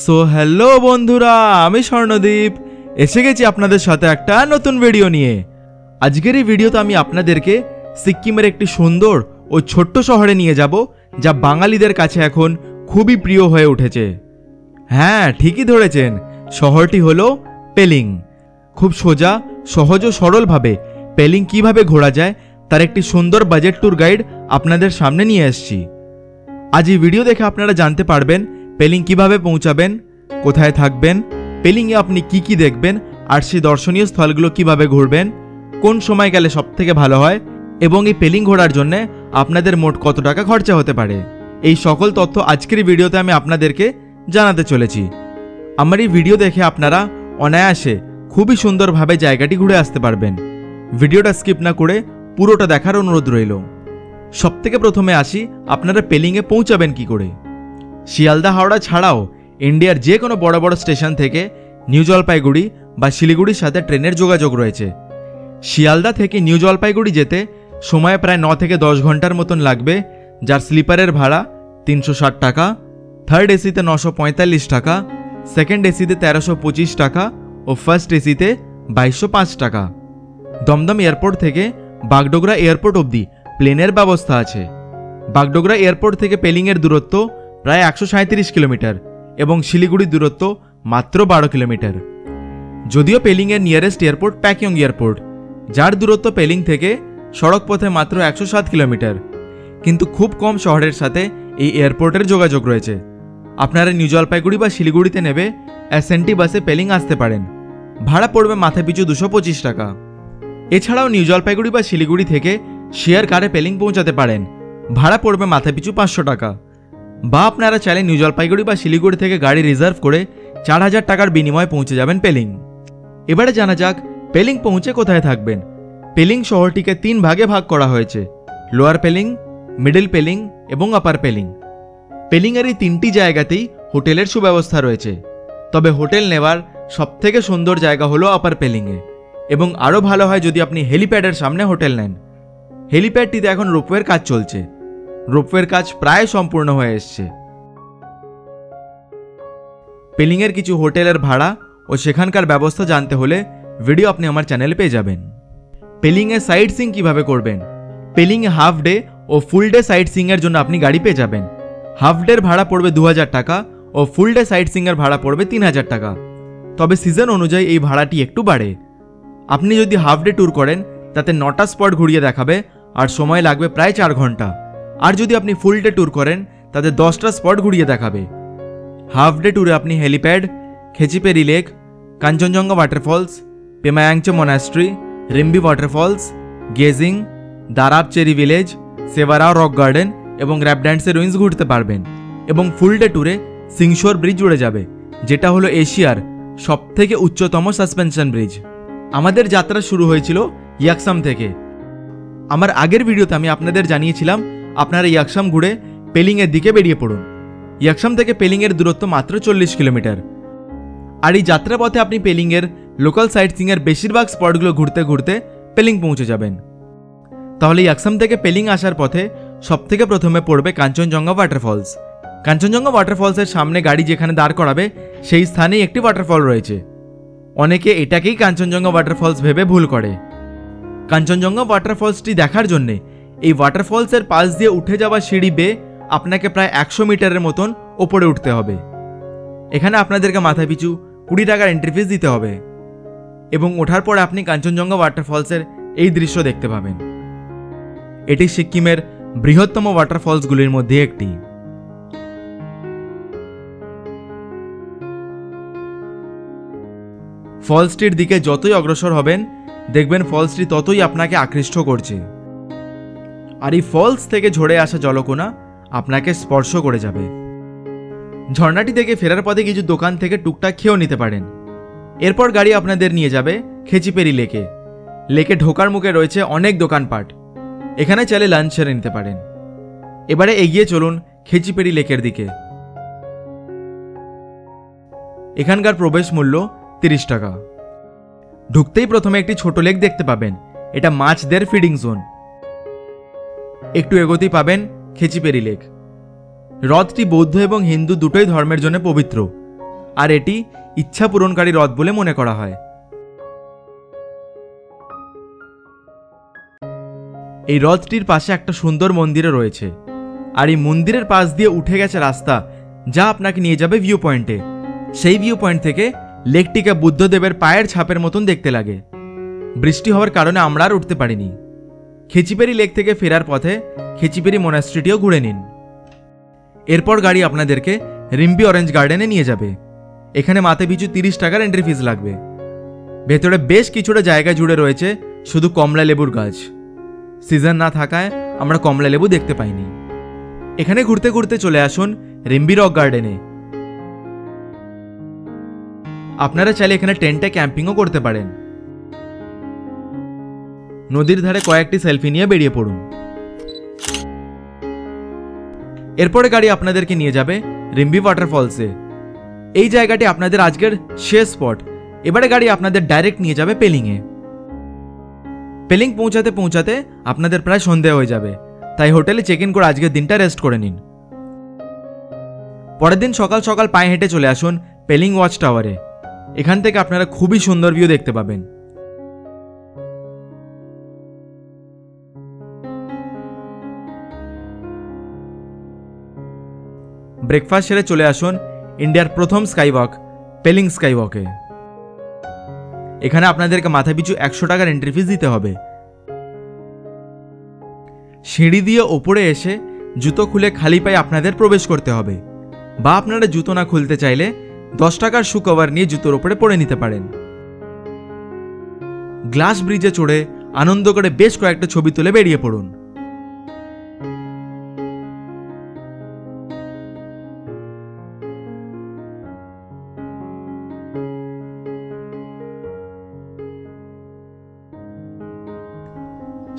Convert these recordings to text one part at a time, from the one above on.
So hello বন্ধুরা, আমি স্বর্ণদীপ এসে গেছি আপনাদের সাথে একটা নতুন ভিডিও নিয়ে। আজকের এই ভিডিওতে আমি আপনাদেরকে সিকিমের একটি সুন্দর ও ছোট্ট শহরে নিয়ে যাব, যা বাঙালিদের কাছে এখন খুবই প্রিয় হয়ে উঠেছে। হ্যাঁ, ঠিকই ধরেছেন, শহরটি হলো পেলিং। খুব সোজা, সহজ ও সরলভাবে পেলিং কিভাবে ঘোরা যায় তার একটি সুন্দর বাজেট ট্যুর গাইড আপনাদের সামনে নিয়ে এসেছি। আজ এই ভিডিও দেখে আপনারা জানতে পারবেন পেলিং কিভাবে পৌঁছাবেন, কোথায় থাকবেন, পেলিংয়ে আপনি কি কি দেখবেন, আর সেই দর্শনীয় স্থলগুলো কিভাবে ঘুরবেন, কোন সময় গেলে সবথেকে ভালো হয়, এবং এই পেলিং ঘোরার জন্য আপনাদের মোট কত টাকা খরচা হতে পারে। এই সকল তথ্য আজকের ভিডিওতে আমি আপনাদেরকে জানাতে চলেছি। আমার এই ভিডিও দেখে আপনারা অনায়াসে খুবই সুন্দরভাবে জায়গাটি ঘুরে আসতে পারবেন। ভিডিওটা স্কিপ না করে পুরোটা দেখার অনুরোধ রইল। সবথেকে প্রথমে আসি, আপনারা পেলিংয়ে পৌঁছাবেন কি করে। শিয়ালদা হাওড়া ছাড়াও ইন্ডিয়ার যে কোনো বড় বড় স্টেশন থেকে নিউ জলপাইগুড়ি বা শিলিগুড়ির সাথে ট্রেনের যোগাযোগ রয়েছে। শিয়ালদা থেকে নিউ জলপাইগুড়ি যেতে সময় প্রায় 9 থেকে 10 ঘন্টার মতন লাগবে, যার স্লিপারের ভাড়া 360 টাকা, থার্ড এসিতে 945 টাকা, সেকেন্ড এসিতে 1325 টাকা ও ফার্স্ট এসিতে 2205 টাকা। দমদম এয়ারপোর্ট থেকে বাগডোগরা এয়ারপোর্ট অবধি প্লেনের ব্যবস্থা আছে। বাগডোগরা এয়ারপোর্ট থেকে পেলিংয়ের দূরত্ব প্রায় 137 কিলোমিটার এবং শিলিগুড়ির দূরত্ব মাত্র 12 কিলোমিটার। যদিও পেলিংয়ের নিয়ারেস্ট এয়ারপোর্ট প্যাকিং এয়ারপোর্ট, যার দূরত্ব পেলিং থেকে সড়ক পথে মাত্র 107 কিলোমিটার, কিন্তু খুব কম শহরের সাথে এই এয়ারপোর্টের যোগাযোগ রয়েছে। আপনারা নিউ জলপাইগুড়ি বা শিলিগুড়িতে নেবে এসএনটি বাসে পেলিং আসতে পারেন। ভাড়া পড়বে মাথাপিছু 225 টাকা। এছাড়াও নিউ জলপাইগুড়ি বা শিলিগুড়ি থেকে শেয়ার কারে পেলিং পৌঁছাতে পারেন। ভাড়া পড়বে মাথাপিছু 500 টাকা। বা আপনারা চাইলে নিউ জলপাইগুড়ি বা শিলিগুড়ি থেকে গাড়ি রিজার্ভ করে 4000 টাকার বিনিময়ে পৌঁছে যাবেন পেলিং। এবারে জানা যাক পেলিং পৌঁছে কোথায় থাকবেন। পেলিং শহরটিকে 3 ভাগে ভাগ করা হয়েছে: লোয়ার পেলিং, মিডল পেলিং এবং আপার পেলিং। পেলিংয়ের এই 3টি জায়গাতেই হোটেলের সুব্যবস্থা রয়েছে, তবে হোটেল নেওয়ার সবথেকে সুন্দর জায়গা হলো আপার পেলিংয়ে, এবং আরও ভালো হয় যদি আপনি হেলিপ্যাডের সামনে হোটেল নেন। হেলিপ্যাডটিতে এখন রোপওয়ের কাজ চলছে। রোপওয়ের কাজ প্রায় সম্পূর্ণ হয়ে এসছে। পেলিংয়ের কিছু হোটেলের ভাড়া ও সেখানকার ব্যবস্থা জানতে হলে ভিডিও আপনি আমার চ্যানেলে পেয়ে যাবেন। পেলিংয়ে সাইট সিইং কীভাবে করবেন। পেলিংয়ে হাফ ডে ও ফুল ডে সাইট সিইংয়ের জন্য আপনি গাড়ি পেয়ে যাবেন। হাফ ডের ভাড়া পড়বে 2000 টাকা ও ফুল ডে সাইট সিইংয়ের ভাড়া পড়বে 3000 টাকা। তবে সিজন অনুযায়ী এই ভাড়াটি একটু বাড়ে। আপনি যদি হাফ ডে ট্যুর করেন তাতে 9টা স্পট ঘুরিয়ে দেখাবে আর সময় লাগবে প্রায় 4 ঘন্টা। আর যদি আপনি ফুল ডে ট্যুর করেন তাতে 10টা স্পট ঘুরিয়ে দেখাবে। হাফ ডে ট্যুরে আপনি helipad, Khecheopalri lake, Kanchenjunga waterfalls, Pemayangtse monastery, Rimbi waterfalls, গেজিং, Darap cherry village, Sewaro rock garden এবং র্যাপড্যান্সের রুইন্স ঘুরতে পারবেন। এবং ফুল ডে ট্যুরে সিংশোর ব্রিজ জুড়ে যাবে, যেটা হলো এশিয়ার সবথেকে উচ্চতম সাসপেনশন ব্রিজ। আমাদের যাত্রা শুরু হয়েছিল ইয়াকসাম থেকে। আমার আগের ভিডিওতে আমি আপনাদের জানিয়েছিলাম আপনারা ইয়াকসাম ঘুরে পেলিংয়ের দিকে বেরিয়ে পড়ুন। ইয়াকসাম থেকে পেলিংয়ের দূরত্ব মাত্র 40 কিলোমিটার। আর এই যাত্রাপথে আপনি পেলিংয়ের লোকাল সাইট সিইংয়ের বেশিরভাগ স্পটগুলো ঘুরতে ঘুরতে পেলিং পৌঁছে যাবেন। তাহলে ইয়াকসাম থেকে পেলিং আসার পথে সবথেকে প্রথমে পড়বে কাঞ্চনজঙ্ঘা ওয়াটারফলস। কাঞ্চনজঙ্ঘা ওয়াটারফলসের সামনে গাড়ি যেখানে দাঁড় করাবে সেই স্থানেই একটি ওয়াটারফল রয়েছে। অনেকে এটাকেই কাঞ্চনজঙ্ঘা ওয়াটারফলস ভেবে ভুল করে। কাঞ্চনজঙ্ঘা ওয়াটারফলসটি দেখার জন্যে এই ওয়াটারফলসের পাশ দিয়ে উঠে যাওয়া সিঁড়ি বেয়ে আপনাকে প্রায় 100 মিটারের মতন ওপরে উঠতে হবে। এখানে আপনাদেরকে মাথাপিছু 20 টাকার এন্ট্রি ফিস দিতে হবে, এবং ওঠার পরে আপনি কাঞ্চনজঙ্ঘা ওয়াটারফলসের এই দৃশ্য দেখতে পাবেন। এটি সিকিমের বৃহত্তম ওয়াটারফলসগুলির মধ্যে একটি। ফলসটির দিকে যতই অগ্রসর হবেন দেখবেন ফলসটি ততই আপনাকে আকৃষ্ট করছে, আর এই ফলস থেকে ঝরে আসা জলকণা আপনাকে স্পর্শ করে যাবে। ঝর্ণাটি থেকে ফেরার পথে কিছু দোকান থেকে টুকটাক খেয়েও নিতে পারেন। এরপর গাড়ি আপনাদের নিয়ে যাবে খেচিপেরি লেকে। লেকে ঢোকার মুখে রয়েছে অনেক দোকানপাট, এখানে চাইলে লাঞ্চ সেরে নিতে পারেন। এবারে এগিয়ে চলুন খেচিপেরি লেকের দিকে। এখানকার প্রবেশ মূল্য 30 টাকা। ঢুকতেই প্রথমে একটি ছোট লেক দেখতে পাবেন, এটা মাছদের ফিডিং জোন। একটু এগোতেই পাবেন খেচিপেরি লেক। হ্রদটি বৌদ্ধ এবং হিন্দু দুটোই ধর্মের জন্য পবিত্র। আর এটি ইচ্ছা পূরণকারী হ্রদ বলে মনে করা হয়। এই হ্রদটির পাশে একটা সুন্দর মন্দিরও রয়েছে, আর এই মন্দিরের পাশ দিয়ে উঠে গেছে রাস্তা, যা আপনাকে নিয়ে যাবে ভিউ পয়েন্টে। সেই ভিউ পয়েন্ট থেকে লেকটিকে বুদ্ধদেবের পায়ের ছাপের মতন দেখতে লাগে। বৃষ্টি হওয়ার কারণে আমরা আর উঠতে পারিনি। খেচিপেরি লেক থেকে ফেরার পথে খেচিপেরি মনাস্ট্রিটিও ঘুরে নিন। এরপর গাড়ি আপনাদেরকে রিম্পি অরেঞ্জ গার্ডেনে নিয়ে যাবে। এখানে মাথা পিছু 30 টাকার এন্ট্রি ফিস লাগবে। ভেতরে বেশ কিছুটা জায়গা জুড়ে রয়েছে শুধু কমলা লেবুর গাছ। সিজন না থাকায় আমরা কমলা লেবু দেখতে পাইনি। এখানে ঘুরতে ঘুরতে চলে আসুন রিম্পি রক গার্ডেনে। আপনারা চাইলে এখানে টেন্টে ক্যাম্পিংও করতে পারেন। নদীর ধারে কয়েকটি সেলফি নিয়ে বেরিয়ে পড়ুন। এরপরে গাড়ি আপনাদেরকে নিয়ে যাবে রিম্পি ওয়াটারফলসে। এই জায়গাটি আপনাদের আজকের শেষ স্পট। এবারে গাড়ি আপনাদের ডাইরেক্ট নিয়ে যাবে পেলিংয়ে। পেলিং পৌঁছাতে পৌঁছাতে আপনাদের প্রায় সন্ধে হয়ে যাবে, তাই হোটেলে চেক ইন করে আজকের দিনটা রেস্ট করে নিন। পরের দিন সকাল সকাল পায়ে হেঁটে চলে আসুন পেলিং ওয়াচ টাওয়ারে। এখান থেকে আপনারা খুবই সুন্দর ভিউ দেখতে পাবেন। ব্রেকফাস্ট সেরে চলে আসুন ইন্ডিয়ার প্রথম স্কাইওয়াক পেলিং স্কাইওয়াকে। এখানে আপনাদেরকে মাথাপিছু 100 টাকার এন্ট্রি ফিস দিতে হবে। সিঁড়ি দিয়ে ওপরে এসে জুতো খুলে খালি পায়ে আপনাদের প্রবেশ করতে হবে, বা আপনারা জুতো না খুলতে চাইলে 10 টাকার শু কভার নিয়ে জুতোর ওপরে পরে নিতে পারেন। গ্লাস ব্রিজে চড়ে আনন্দ করে বেশ কয়েকটা ছবি তুলে বেরিয়ে পড়ুন।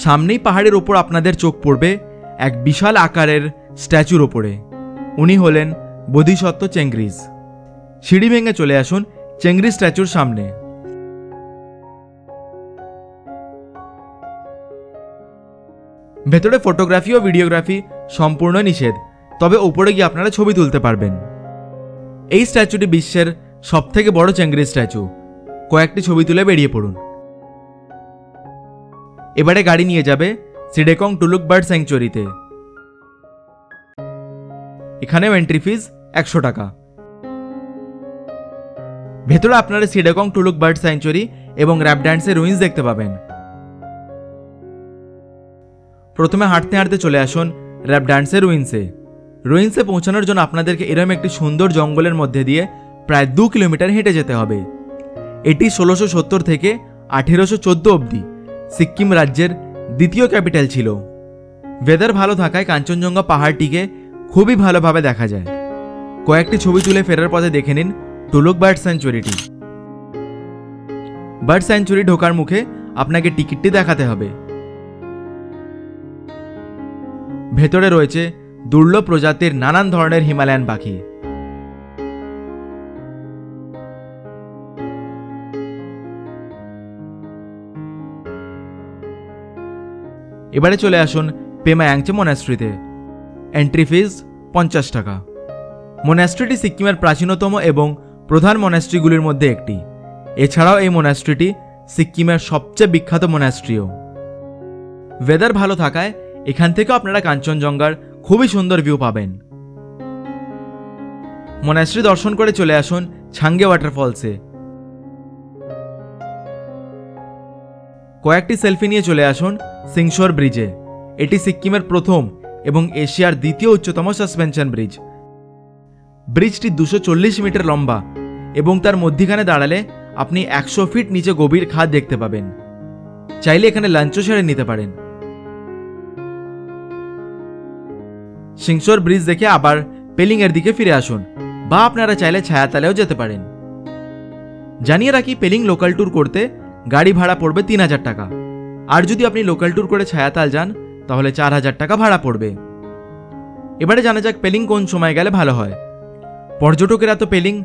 সামনেই পাহাড়ের ওপর আপনাদের চোখ পড়বে এক বিশাল আকারের স্ট্যাচুর ওপরে। উনি হলেন বোধিসত্ত্ব চেঙ্গিজ। সিঁড়ি ভেঙে চলে আসুন চেঙ্গিজ স্ট্যাচুর সামনে। ভেতরে ফটোগ্রাফি ও ভিডিওগ্রাফি সম্পূর্ণ নিষেধ, তবে ওপরে গিয়ে আপনারা ছবি তুলতে পারবেন। এই স্ট্যাচুটি বিশ্বের সবথেকে বড় চেঙ্গিজ স্ট্যাচু। কয়েকটি ছবি তুলে বেরিয়ে পড়ুন। এবারে গাড়ি নিয়ে যাবে সিডেকং টুলুক বার্ড স্যাংচুয়ারিতে। এখানেও এন্ট্রি ফিস 100 টাকা। ভেতরে আপনারা সিডেকং টুলুক বার্ড স্যাংচুয়ারি এবং র্যাপড্যান্সের রুইন্স দেখতে পাবেন। প্রথমে হাঁটতে হাঁটতে চলে আসুন র্যাপড্যান্সের রুইন্সে। রুইন্সে পৌঁছানোর জন্য আপনাদেরকে এরকম একটি সুন্দর জঙ্গলের মধ্যে দিয়ে প্রায় 2 কিলোমিটার হেঁটে যেতে হবে। এটি 1670 থেকে 1814 অবধি সিক্কিম রাজ্যের দ্বিতীয় ক্যাপিটাল ছিল। ওয়েদার ভালো থাকায় কাঞ্চনজঙ্ঘা পাহাড়টিকে খুবই ভালোভাবে দেখা যায়। কয়েকটি ছবি তুলে ফেরার পথে দেখে নিন টুলুক বার্ড স্যাংচুয়ারিটি। বার্ড স্যাংচুয়ারি ঢোকার মুখে আপনাকে টিকিটটি দেখাতে হবে। ভেতরে রয়েছে দুর্লভ প্রজাতির নানান ধরনের হিমালয়ান পাখি। এবারে চলে আসুন পেমা ইয়াংচে মনাস্ট্রিতে। এন্ট্রি ফিস 50 টাকা। মনাস্ট্রিটি সিক্কিমের প্রাচীনতম এবং প্রধান মনাস্ট্রিগুলির মধ্যে একটি। এছাড়াও এই মনাস্ট্রিটি সিক্কিমের সবচেয়ে বিখ্যাত মনাস্ট্রিও। ওয়েদার ভালো থাকায় এখান থেকেও আপনারা কাঞ্চনজঙ্ঘার খুবই সুন্দর ভিউ পাবেন। মনাস্ট্রি দর্শন করে চলে আসুন ছাঙ্গে ওয়াটারফলসে। কয়েকটি সেলফি নিয়ে চলে আসুন সিংশোর ব্রিজে। এটি সিক্কিমের প্রথম এবং এশিয়ার দ্বিতীয় উচ্চতম সাসপেনশন ব্রিজ। ব্রিজটি 240 মিটার লম্বা এবং তার মধ্যিখানে দাঁড়ালে আপনি 100 ফিট নিচে গভীর খাদ দেখতে পাবেন। চাইলে এখানে লাঞ্চও সেরে নিতে পারেন। সিংশোর ব্রিজ দেখে আবার পেলিং এর দিকে ফিরে আসুন, বা আপনারা চাইলে ছায়াতলেও যেতে পারেন। জানিয়ে রাখি, পেলিং লোকাল ট্যুর করতে গাড়ি ভাড়া পড়বে 3000 টাকা, আর যদি আপনি লোকাল ট্যুর করে ছায়াতাল যান তাহলে 4000 টাকা ভাড়া পড়বে। এবারে জানা যাক পেলিং কোন সময় গেলে ভালো হয়। পর্যটকেরা তো পেলিং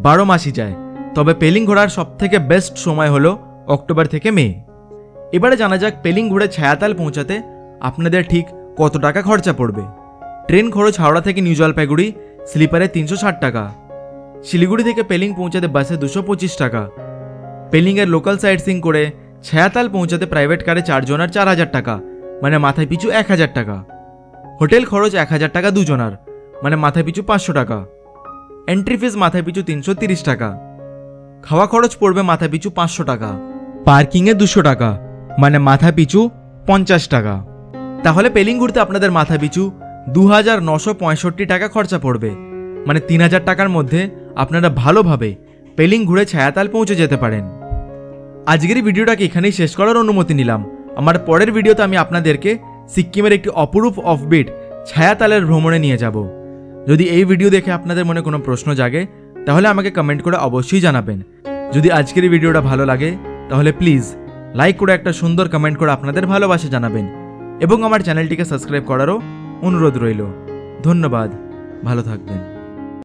12 মাসই যায়, তবে পেলিং ঘোরার সবথেকে বেস্ট সময় হলো অক্টোবর থেকে মে। এবারে জানা যাক পেলিং ঘুরে ছায়াতাল পৌঁছাতে আপনাদের ঠিক কত টাকা খরচা পড়বে। ট্রেন খরচ হাওড়া থেকে নিউ জলপাইগুড়ি স্লিপারে 360 টাকা, শিলিগুড়ি থেকে পেলিং পৌঁছাতে বাসে 225 টাকা। পেলিংয়ের লোকাল সাইট সিং করে ছায়াতাল পৌঁছাতে প্রাইভেট কারে 4 জনের 4000 টাকা, মানে মাথায় পিছু 1000 টাকা। হোটেল খরচ 1000 টাকা দুজনার, মানে মাথায় পিছু 500 টাকা। এন্ট্রি ফিস মাথায় পিছু 330 টাকা। খাওয়া খরচ পড়বে মাথায় পিছু 500 টাকা। পার্কিংয়ে 200 টাকা, মানে মাথা পিছু 50 টাকা। তাহলে পেলিং ঘুরতে আপনাদের মাথা পিছু 2965 টাকা খরচা পড়বে, মানে 3000 টাকার মধ্যে আপনারা ভালোভাবে পেলিং ঘুরে ছায়াতাল পৌঁছে যেতে পারেন। আজকের এই ভিডিওটাকে এখানেই শেষ করার অনুমতি নিলাম। আমার পরের ভিডিওতে আমি আপনাদেরকে সিক্কিমের একটি অপরূপ অফবিট ছায়াতালের ভ্রমণে নিয়ে যাব। যদি এই ভিডিও দেখে আপনাদের মনে কোনো প্রশ্ন জাগে তাহলে আমাকে কমেন্ট করে অবশ্যই জানাবেন। যদি আজকের এই ভিডিওটা ভালো লাগে তাহলে প্লিজ লাইক করে একটা সুন্দর কমেন্ট করে আপনাদের ভালোবাসা জানাবেন এবং আমার চ্যানেলটিকে সাবস্ক্রাইব করারও অনুরোধ রইল। ধন্যবাদ, ভালো থাকবেন।